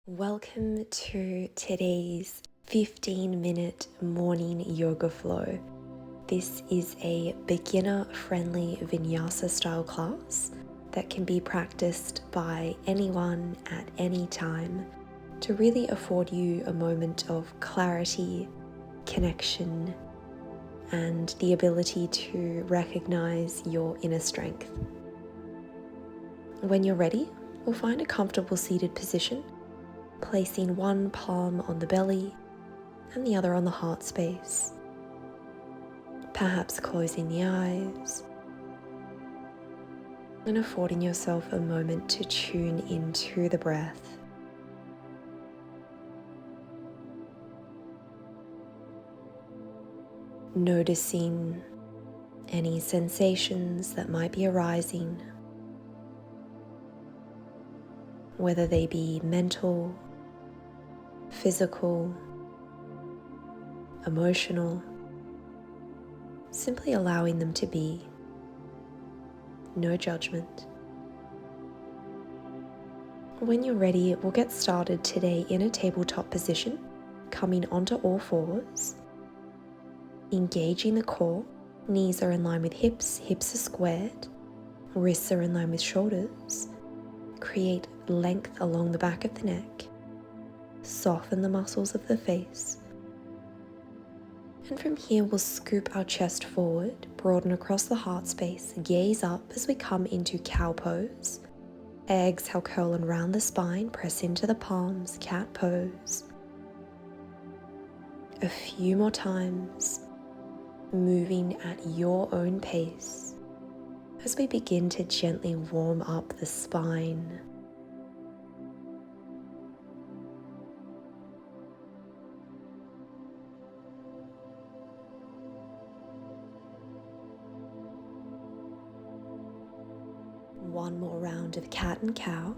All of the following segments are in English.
Welcome to today's 15-minute morning yoga flow. This is a beginner-friendly Vinyasa style class that can be practiced by anyone at any time to really afford you a moment of clarity, connection, and the ability to recognize your inner strength. When you're ready, we'll find a comfortable seated position, placing one palm on the belly and the other on the heart space. Perhaps closing the eyes and affording yourself a moment to tune into the breath. Noticing any sensations that might be arising, whether they be mental, physical, emotional, simply allowing them to be. No judgment. When you're ready, we'll get started today in a tabletop position, coming onto all fours, engaging the core. Knees are in line with hips, hips are squared, wrists are in line with shoulders. Create length along the back of the neck. Soften the muscles of the face. And from here, we'll scoop our chest forward, broaden across the heart space, gaze up as we come into cow pose. Exhale, curl and round the spine, press into the palms, cat pose. A few more times, moving at your own pace as we begin to gently warm up the spine. One more round of cat and cow.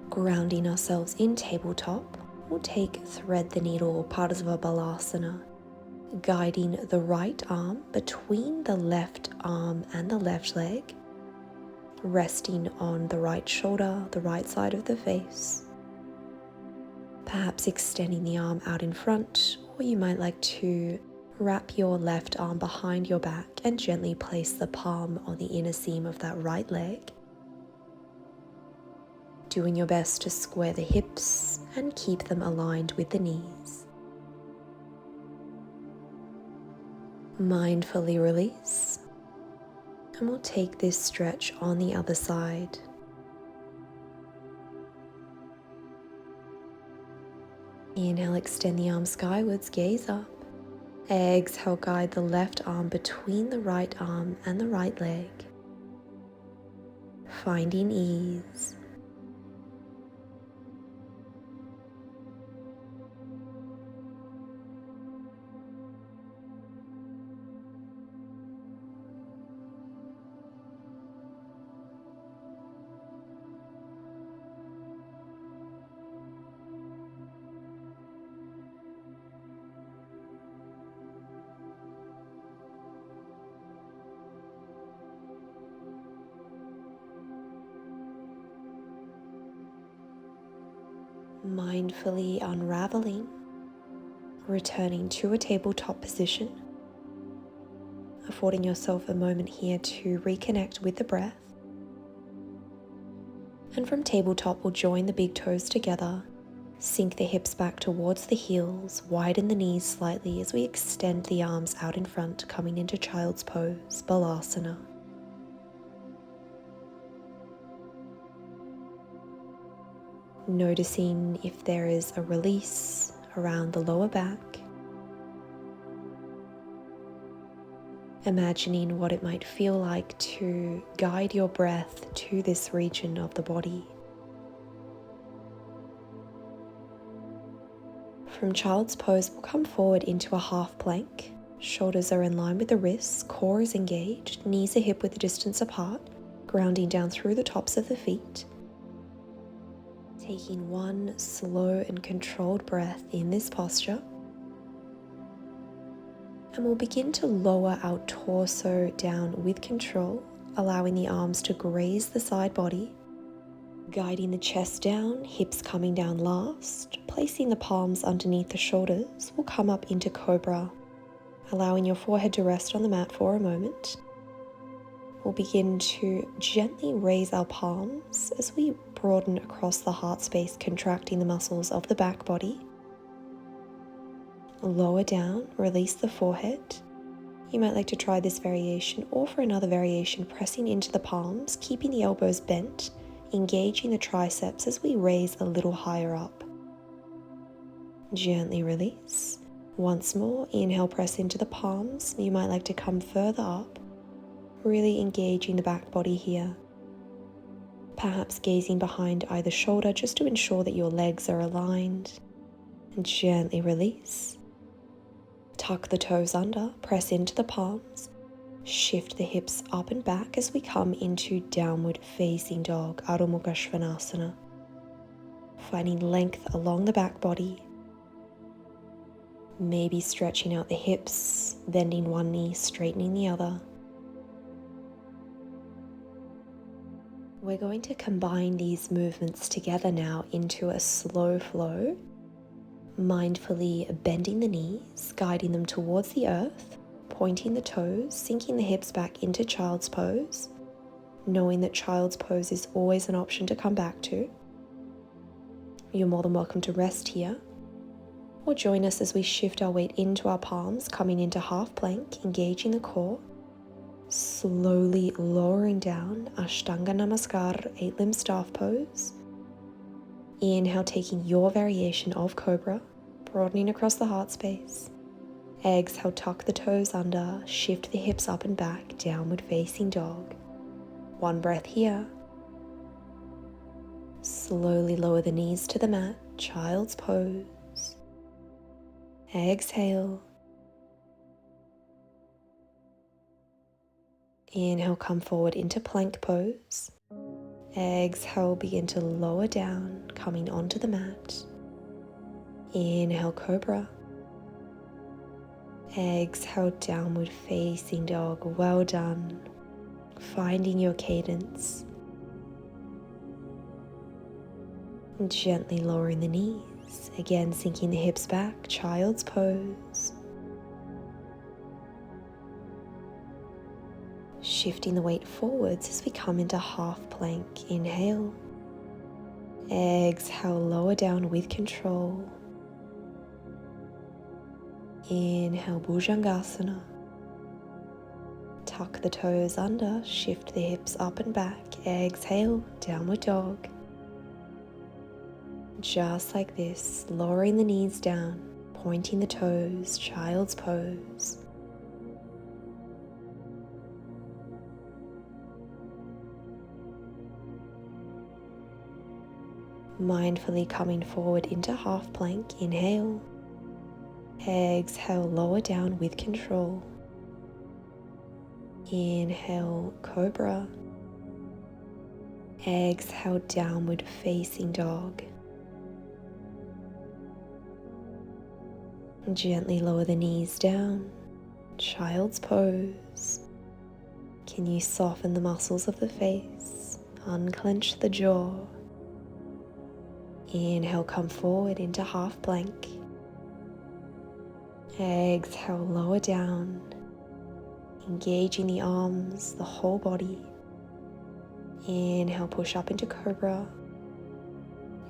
Grounding ourselves in tabletop, we'll take thread the needle or Padasva Balasana, guiding the right arm between the left arm and the left leg, resting on the right shoulder, the right side of the face. Perhaps extending the arm out in front, or you might like to wrap your left arm behind your back and gently place the palm on the inner seam of that right leg. Doing your best to square the hips and keep them aligned with the knees. Mindfully release, and we'll take this stretch on the other side. Inhale, extend the arms skywards, gaze up. Exhale, guide the left arm between the right arm and the right leg, finding ease. Mindfully unraveling, returning to a tabletop position, affording yourself a moment here to reconnect with the breath. And from tabletop, we'll join the big toes together, sink the hips back towards the heels, widen the knees slightly as we extend the arms out in front, coming into child's pose, Balasana. Noticing if there is a release around the lower back. Imagining what it might feel like to guide your breath to this region of the body. From child's pose, we'll come forward into a half plank. Shoulders are in line with the wrists, core is engaged, knees are hip width distance apart, grounding down through the tops of the feet. Taking one slow and controlled breath in this posture. And we'll begin to lower our torso down with control, allowing the arms to graze the side body, guiding the chest down, hips coming down last, placing the palms underneath the shoulders. We'll come up into Cobra, allowing your forehead to rest on the mat for a moment. We'll begin to gently raise our palms as we broaden across the heart space, contracting the muscles of the back body. Lower down, release the forehead. You might like to try this variation, or for another variation, pressing into the palms, keeping the elbows bent, engaging the triceps as we raise a little higher up. Gently release. Once more, inhale, press into the palms. You might like to come further up, really engaging the back body here. Perhaps gazing behind either shoulder just to ensure that your legs are aligned. And gently release. Tuck the toes under, press into the palms, shift the hips up and back as we come into downward facing dog, Adho Mukha Svanasana. Finding length along the back body, maybe stretching out the hips, bending one knee, straightening the other. We're going to combine these movements together now into a slow flow, mindfully bending the knees, guiding them towards the earth, pointing the toes, sinking the hips back into child's pose, knowing that child's pose is always an option to come back to. You're more than welcome to rest here, or join us as we shift our weight into our palms, coming into half plank, engaging the core, slowly lowering down, Ashtanga Namaskar, 8-limb staff pose. Inhale, taking your variation of Cobra, broadening across the heart space. Exhale, tuck the toes under, shift the hips up and back, downward facing dog. One breath here. Slowly lower the knees to the mat, child's pose. Exhale. Inhale, come forward into plank pose. Exhale, begin to lower down, coming onto the mat. Inhale, Cobra. Exhale, downward facing dog. Well done. Finding your cadence. Gently lowering the knees. Again, sinking the hips back, child's pose. Shifting the weight forwards as we come into half plank. Inhale. Exhale, lower down with control. Inhale, Bhujangasana. Tuck the toes under, shift the hips up and back. Exhale, downward dog. Just like this, lowering the knees down, pointing the toes, child's pose. Mindfully coming forward into half plank. Inhale. Exhale, lower down with control. Inhale, Cobra. Exhale, downward facing dog. Gently lower the knees down, child's pose. Can you soften the muscles of the face, unclench the jaw? Inhale, come forward into half plank. Exhale, lower down, engaging the arms, the whole body. Inhale, push up into Cobra.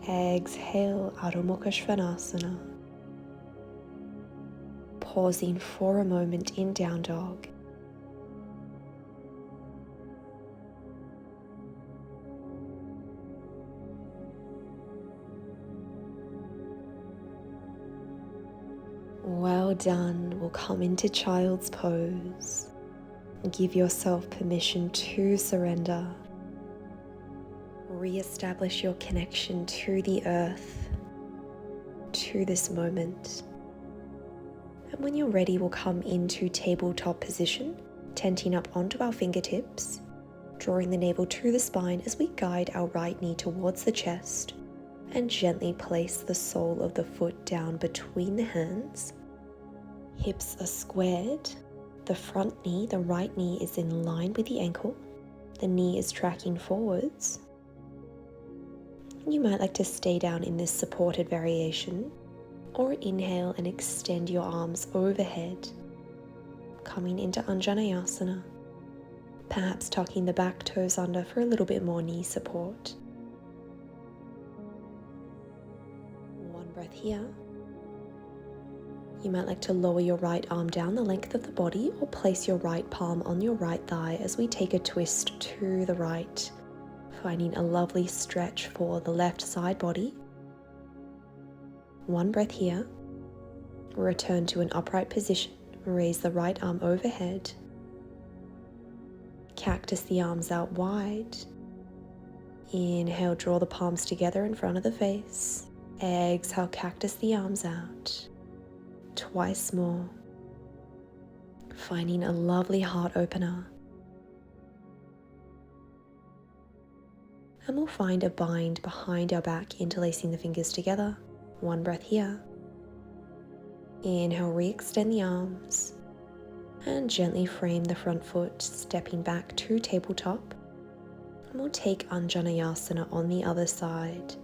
Exhale, Adho Mukha Svanasana. Pausing for a moment in down dog. Well done. We'll come into child's pose. Give yourself permission to surrender. Re-establish your connection to the earth, to this moment. And when you're ready, we'll come into tabletop position, tenting up onto our fingertips, drawing the navel to the spine as we guide our right knee towards the chest, and gently place the sole of the foot down between the hands. Hips are squared. The front knee, the right knee, is in line with the ankle. The knee is tracking forwards. You might like to stay down in this supported variation, or inhale and extend your arms overhead, coming into Anjaneyasana, perhaps tucking the back toes under for a little bit more knee support. One breath here. You might like to lower your right arm down the length of the body or place your right palm on your right thigh as we take a twist to the right, finding a lovely stretch for the left side body. One breath here. Return to an upright position. Raise the right arm overhead. Cactus the arms out wide. Inhale, draw the palms together in front of the face. Exhale, cactus the arms out. Twice more. Finding a lovely heart opener. And we'll find a bind behind our back, interlacing the fingers together. One breath here. Inhale, re-extend the arms. And gently frame the front foot, stepping back to tabletop. And we'll take Anjaneyasana on the other side.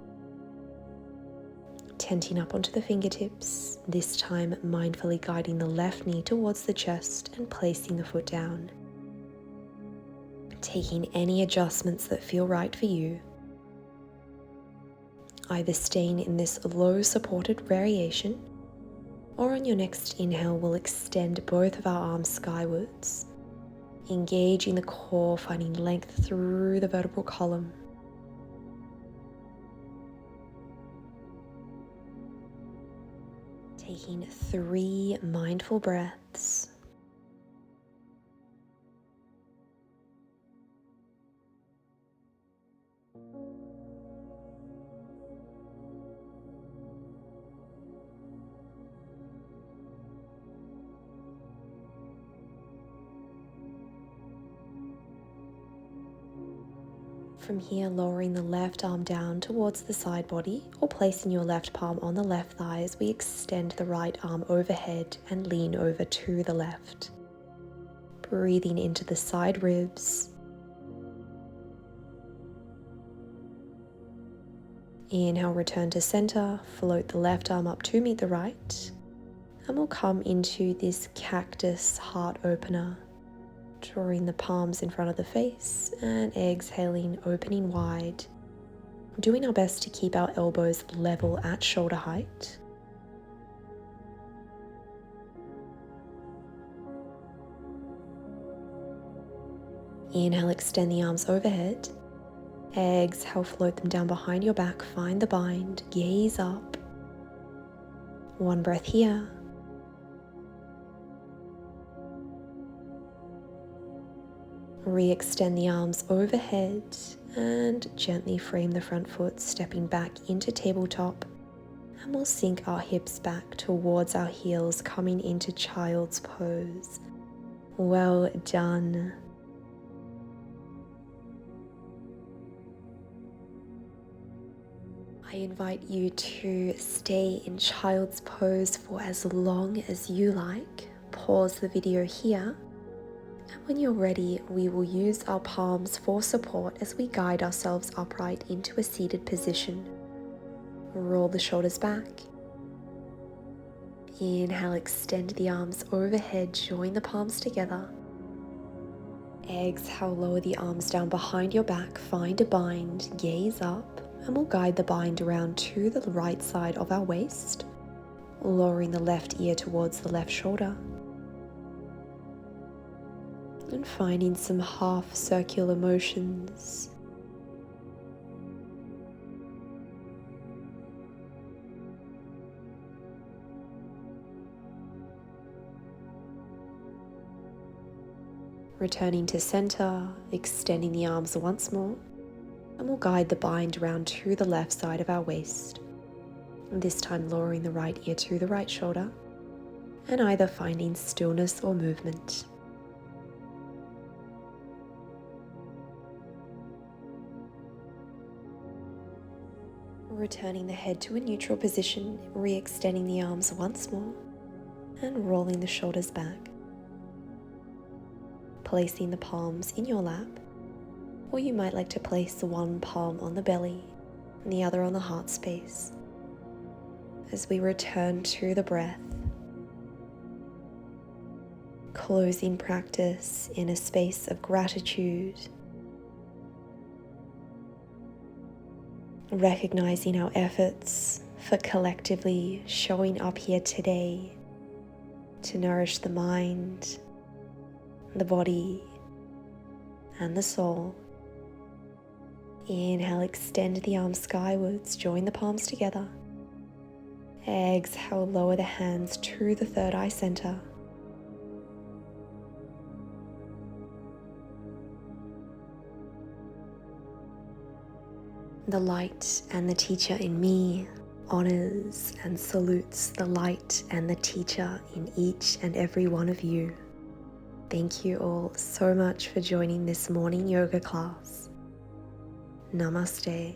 Tenting up onto the fingertips, this time mindfully guiding the left knee towards the chest and placing the foot down. Taking any adjustments that feel right for you. Either staying in this low supported variation, or on your next inhale we'll extend both of our arms skywards, engaging the core, finding length through the vertebral column. Taking 3 mindful breaths. From here, lowering the left arm down towards the side body or placing your left palm on the left thigh as we extend the right arm overhead and lean over to the left. Breathing into the side ribs. Inhale, return to center, float the left arm up to meet the right, and we'll come into this cactus heart opener. Drawing the palms in front of the face and exhaling, opening wide. Doing our best to keep our elbows level at shoulder height. Inhale, extend the arms overhead. Exhale, float them down behind your back. Find the bind, gaze up. One breath here. Re-extend the arms overhead and gently frame the front foot, stepping back into tabletop. And we'll sink our hips back towards our heels, coming into child's pose. Well done. I invite you to stay in child's pose for as long as you like. Pause the video here. And when you're ready, we will use our palms for support as we guide ourselves upright into a seated position. Roll the shoulders back. Inhale, extend the arms overhead, join the palms together. Exhale, lower the arms down behind your back, find a bind, gaze up, and we'll guide the bind around to the right side of our waist, lowering the left ear towards the left shoulder. And finding some half circular motions. Returning to center, extending the arms once more, and we'll guide the bind around to the left side of our waist. And this time lowering the right ear to the right shoulder, and either finding stillness or movement. Returning the head to a neutral position, re-extending the arms once more, and rolling the shoulders back. Placing the palms in your lap, Or you might like to place one palm on the belly and the other on the heart space as we return to the breath, closing practice in a space of gratitude, recognizing our efforts for collectively showing up here today to nourish the mind, the body, and the soul. Inhale, extend the arms skywards, join the palms together. Exhale, lower the hands to the third eye center. The light and the teacher in me honors and salutes the light and the teacher in each and every one of you. Thank you all so much for joining this morning yoga class. Namaste.